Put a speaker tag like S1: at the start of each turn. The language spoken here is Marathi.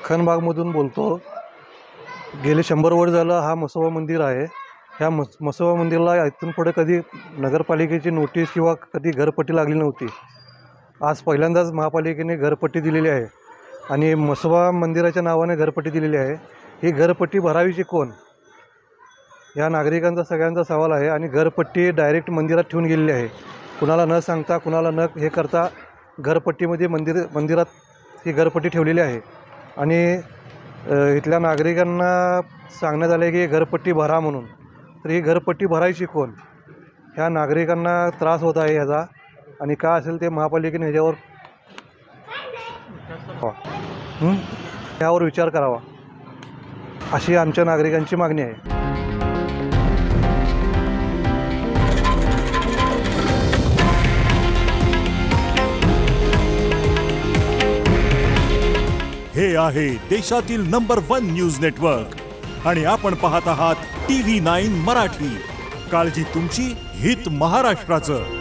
S1: खनबागमधून बोलतो. गेले 100 वर्ष झालं हा म्हसोबा मंदिर आहे. ह्या म्हसोबा मंदिराला इथून पुढे कधी नगरपालिकेची नोटीस किंवा कधी घरपट्टी लागली नव्हती. आज पहिल्यांदाच महापालिकेने घरपट्टी दिलेली आहे आणि म्हसोबा मंदिराच्या नावाने घरपट्टी दिलेली आहे. ही घरपट्टी भरावीची कोण, या नागरिकांचा सगळ्यांचा सवाल आहे. आणि घरपट्टी डायरेक्ट मंदिरात ठेवून गेलेली आहे. कुणाला न सांगता, कुणाला न हे करता घरपट्टीमध्ये मंदिरात ही घरपट्टी ठेवलेली आहे. आणि इथल्या नागरिकांना सांगण्यात आलं आहे की घरपट्टी भरा म्हणून. तर ही घरपट्टी भरायची कोण, ह्या नागरिकांना त्रास होत आहे ह्याचा. आणि का असेल ते महापालिकेने ह्याच्यावर यावर विचार करावा, अशी आमच्या नागरिकांची मागणी आहे.
S2: हे आहे देशातील नंबर 1 न्यूज नेटवर्क आणि आपण पाहत आहात TV9 मराठी. काळजी तुमची, हित महाराष्ट्राचं.